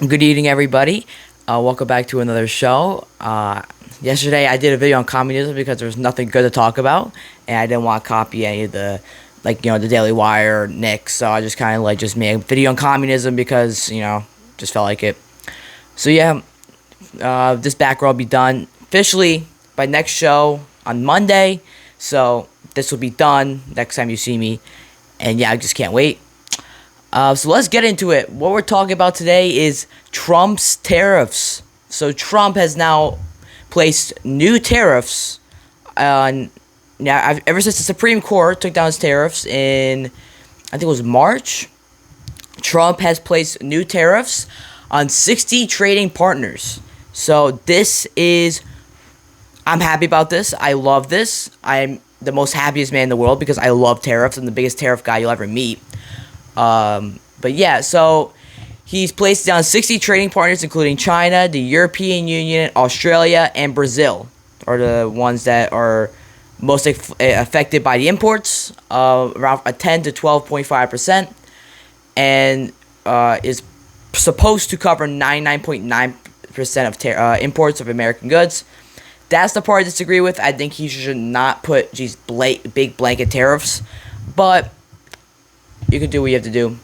Good evening, everybody. Welcome back to another show. Yesterday, I did a video on communism because there was nothing good to talk about, and I didn't want to copy any of the, the Daily Wire or Nick. So I just kind of just made a video on communism because just felt like it. So yeah, this background will be done officially by next show on Monday. So this will be done next time you see me, and yeah, I just can't wait. So let's get into it. What we're talking about today is Trump's tariffs. So Trump has now placed new tariffs on. Now, ever since the Supreme Court took down his tariffs in, I think it was March, Trump has placed new tariffs on 60 trading partners. So I'm happy about this. I love this. I'm the most happiest man in the world because I love tariffs. I'm the biggest tariff guy you'll ever meet. But yeah, so he's placed down 60 trading partners, including China, the European Union, Australia, and Brazil, are the ones that are most affected by the imports, around a 10 to 12.5%, and is supposed to cover 99.9% of imports of American goods. That's the part I disagree with. I think he should not put these big blanket tariffs, but you can do what you have to do.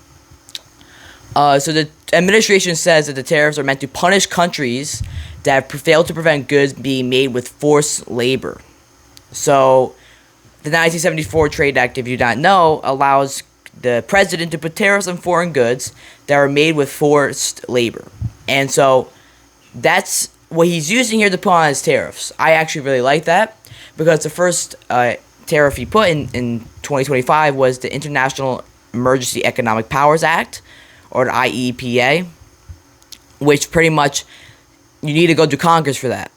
So the administration says that the tariffs are meant to punish countries that have failed to prevent goods being made with forced labor. So the 1974 Trade Act, if you don't know, allows the president to put tariffs on foreign goods that are made with forced labor. And so that's what he's using here to put on his tariffs. I actually really like that because the first tariff he put in 2025 was the International Emergency Economic Powers Act, or the IEPA, which pretty much you need to go through Congress for that,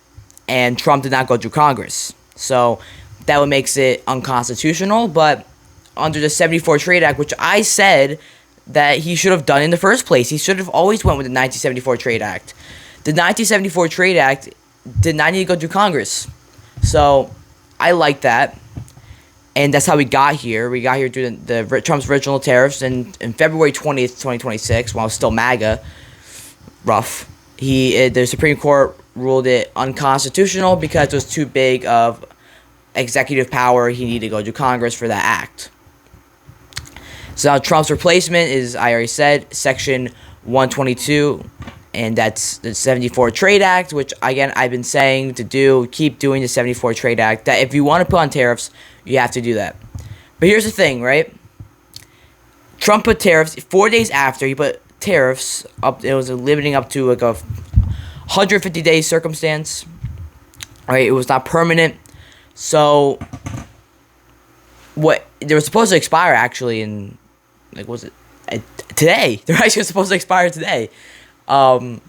and Trump did not go through Congress, so that what makes it unconstitutional. But under the 74 Trade Act, which I said that he should have done in the first place, he should have always went with the 1974 Trade Act. The 1974 Trade Act did not need to go through Congress, so I like that. And that's how we got here. We got here through the Trump's original tariffs, and in February 20th, 2026, while it was still MAGA, rough, the Supreme Court ruled it unconstitutional because it was too big of executive power. He needed to go to Congress for that act. So now Trump's replacement is, I already said, Section 122, and that's the 74 Trade Act, which, again, I've been saying to do. Keep doing the 74 Trade Act. That if you want to put on tariffs, you have to do that. But here's the thing, right? Trump put tariffs 4 days after he put tariffs up. It was limiting up to like a 150-day circumstance. Right? It was not permanent. So what they were supposed to expire actually in was it today? They're actually supposed to expire today. But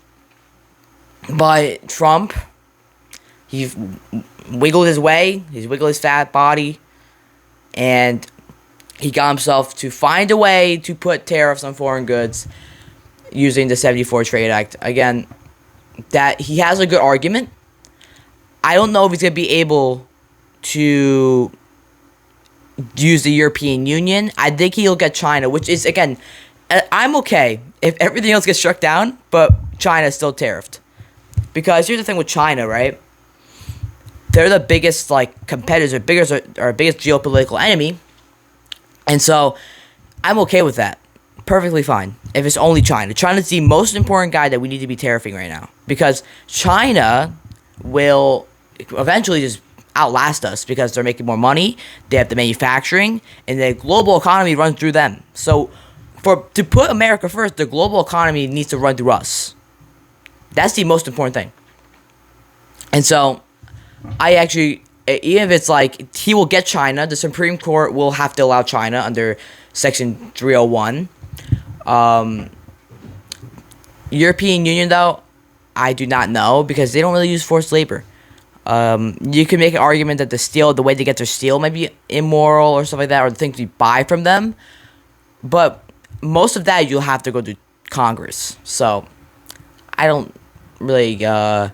Trump, he wiggled his way. He's wiggled his fat body. And he got himself to find a way to put tariffs on foreign goods using the 74 Trade Act. Again, that he has a good argument. I don't know if he's going to be able to use the European Union. I think he'll get China, which is, again, I'm okay if everything else gets struck down, but China is still tariffed. Because here's the thing with China, right? They're the biggest competitors, our biggest geopolitical enemy, and so I'm okay with that. Perfectly fine if it's only China. China's the most important guy that we need to be tariffing right now because China will eventually just outlast us because they're making more money. They have the manufacturing, and the global economy runs through them. So to put America first, the global economy needs to run through us. That's the most important thing. And so I actually, even if it's he will get China, the Supreme Court will have to allow China under Section 301. European Union, though, I do not know because they don't really use forced labor. You can make an argument that the way they get their steel might be immoral or stuff like that, or the things we buy from them. But most of that you'll have to go to Congress. So I don't really, I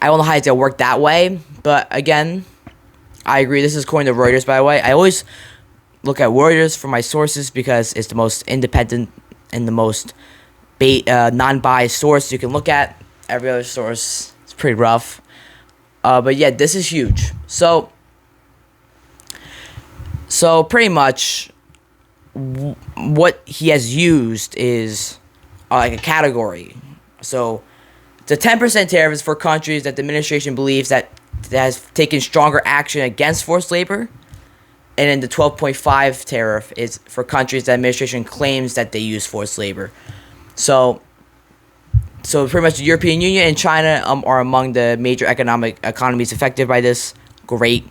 don't know how it's going to work that way, but again, I agree. This is according to Reuters, by the way. I always look at Reuters for my sources because it's the most independent and the most non-biased source you can look at. Every other source is pretty rough. But yeah, this is huge. So pretty much what he has used is like a category. So the 10% tariff is for countries that the administration believes that has taken stronger action against forced labor. And then the 12.5 tariff is for countries that the administration claims that they use forced labor. So pretty much the European Union and China are among the major economies affected by this. Great.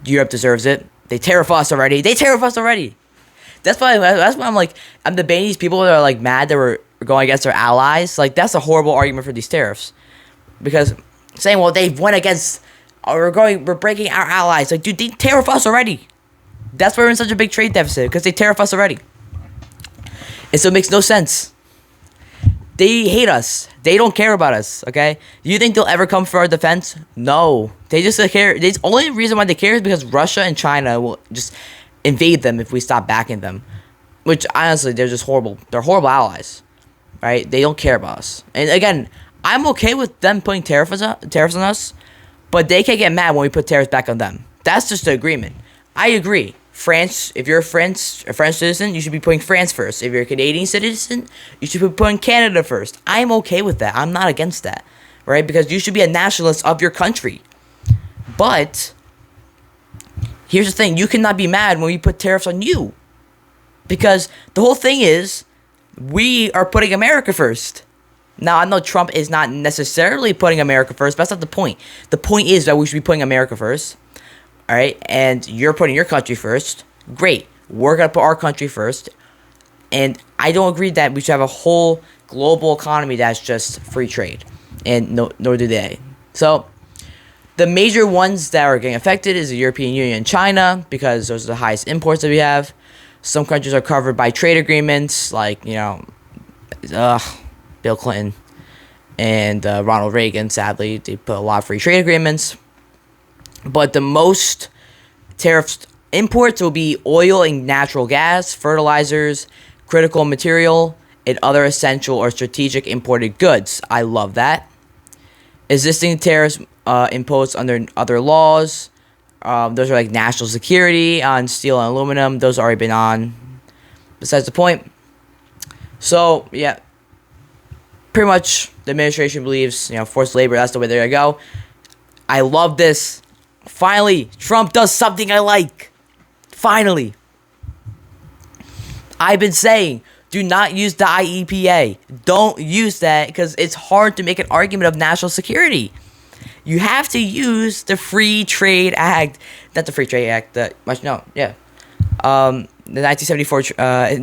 Europe deserves it. They tariff us already. That's why I'm like, I'm debating these people that are like mad that we're going against our allies. Like, that's a horrible argument for these tariffs. Because saying, well, they went against, we're breaking our allies. Like, dude, they tariff us already. That's why we're in such a big trade deficit, because they tariff us already. And so it makes no sense. They hate us. They don't care about us, okay? Do you think they'll ever come for our defense? No. They just care. The only reason why they care is because Russia and China will just invade them if we stop backing them. Which, honestly, they're just horrible. They're horrible allies, right? They don't care about us. And again, I'm okay with them putting tariffs on us, but they can't get mad when we put tariffs back on them. That's just the agreement. I agree. France, if you're a French citizen, you should be putting France first. If you're a Canadian citizen, you should be putting Canada first. I'm okay with that. I'm not against that, right? Because you should be a nationalist of your country. But here's the thing. You cannot be mad when we put tariffs on you. Because the whole thing is, we are putting America first. Now, I know Trump is not necessarily putting America first, but that's not the point. The point is that we should be putting America first. All right, and you're putting your country first. Great. We're going to put our country first. And I don't agree that we should have a whole global economy that's just free trade. And nor do they. So the major ones that are getting affected is the European Union and China, because those are the highest imports that we have. Some countries are covered by trade agreements, like, Bill Clinton and Ronald Reagan. Sadly, they put a lot of free trade agreements. But the most tariffed imports will be oil and natural gas, fertilizers, critical material, and other essential or strategic imported goods. I love that. Existing tariffs imposed under other laws. Those are like national security on steel and aluminum. Those already been on. Besides the point. So, yeah. Pretty much the administration believes, forced labor, that's the way they're going to go. I love this. Finally, Trump does something I like. Finally. I've been saying, do not use the IEPA. Don't use that because it's hard to make an argument of national security. You have to use the Free Trade Act. Not the Free Trade Act. The 1974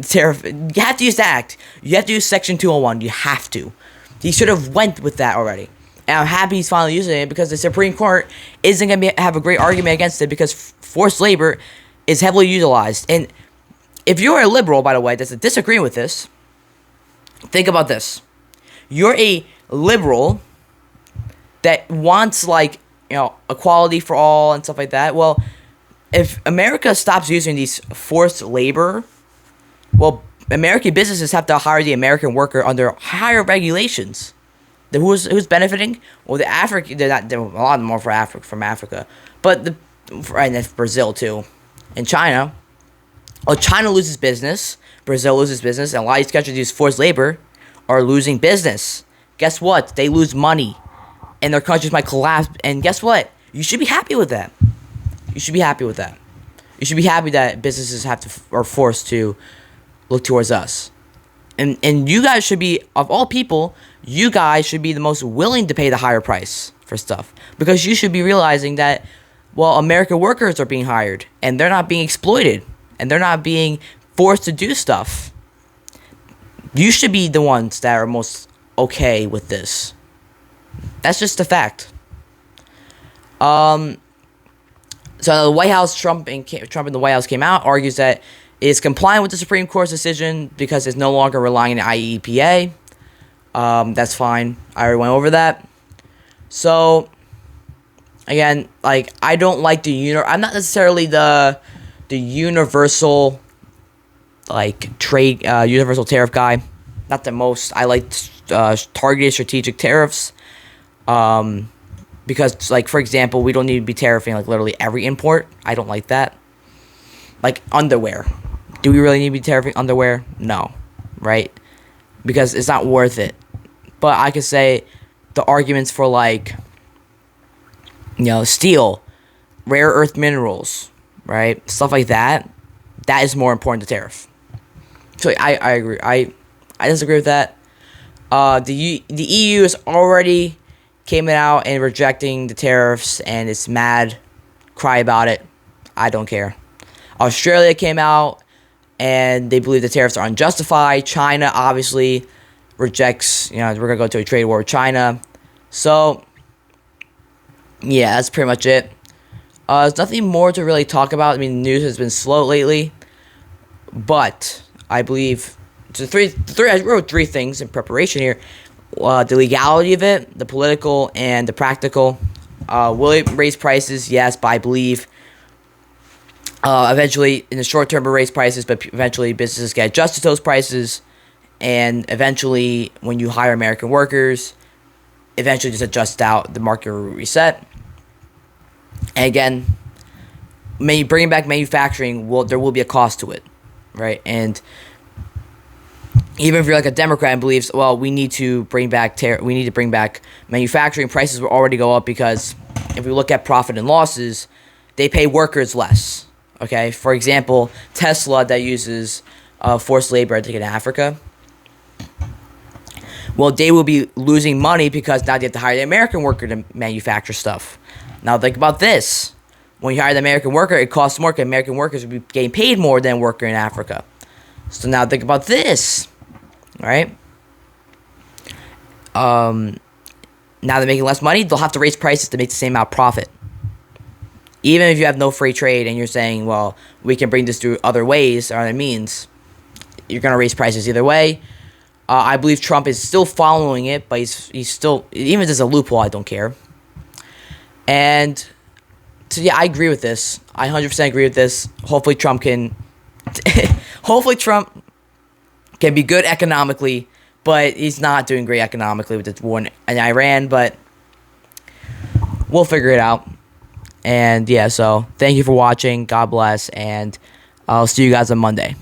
tariff. You have to use the act. You have to use Section 201. You have to. He should have went with that already. And I'm happy he's finally using it because the Supreme Court isn't going to have a great argument against it because forced labor is heavily utilized. And if you're a liberal, by the way, that's disagreeing with this, think about this. You're a liberal that wants, equality for all and stuff like that. Well, if America stops using these forced labor, well, American businesses have to hire the American worker under higher regulations. Who's benefiting? Well, they're a lot more from Africa, but and Brazil too, and China. Oh, China loses business, Brazil loses business, and a lot of these countries use forced labor are losing business. Guess what? They lose money, and their countries might collapse. And guess what? You should be happy with that. You should be happy with that. You should be happy that businesses are forced to look towards us. And you guys should be, of all people, you guys should be the most willing to pay the higher price for stuff. Because you should be realizing that, well, American workers are being hired. And they're not being exploited. And they're not being forced to do stuff. You should be the ones that are most okay with this. That's just a fact. So the White House, Trump in the White House came out, argues that is compliant with the Supreme Court's decision because it's no longer relying on the IEPA. That's fine. I already went over that. So, again, I don't like I'm not necessarily the universal, universal tariff guy. not the most. I like targeted strategic tariffs. Because, like, for example, we don't need to be tariffing, like, literally every import. I don't like that. Like, underwear. Do we really need to be tariffing underwear? No. Right? Because it's not worth it. But I could say the arguments for, like, steel, rare earth minerals, right? Stuff like that. That is more important to tariff. So I agree. I disagree with that. The EU is already came out and rejecting the tariffs, and it's mad, cry about it. I don't care. Australia came out and they believe the tariffs are unjustified. China obviously rejects, we're gonna go to a trade war with China. So yeah, that's pretty much it. There's nothing more to really talk about. I mean, the news has been slow lately, but I believe I wrote three things in preparation here. The legality of it, the political, and the practical. Will it raise prices? Yes, but I believe eventually, in the short term, it will raise prices, but eventually businesses get adjusted to those prices, and eventually, when you hire American workers, eventually just adjust out, the market will reset. And again, bringing back manufacturing, there will be a cost to it, right? And even if you're like a Democrat and believes, well, we need to bring back manufacturing, prices will already go up because if we look at profit and losses, they pay workers less. Okay, for example, Tesla that uses forced labor, I think, in Africa. Well, they will be losing money because now they have to hire the American worker to manufacture stuff. Now think about this: when you hire the American worker, it costs more because American workers will be getting paid more than a worker in Africa. So now think about this. Right? Now they're making less money, they'll have to raise prices to make the same amount of profit. Even if you have no free trade and you're saying, well, we can bring this through other ways or other means, you're going to raise prices either way. I believe Trump is still following it, but he's still, even if there's a loophole, I don't care. And so, yeah, I agree with this. I 100% agree with this. Hopefully Trump can be good economically, but he's not doing great economically with the war in Iran, but we'll figure it out. And yeah, so thank you for watching. God bless, and I'll see you guys on Monday.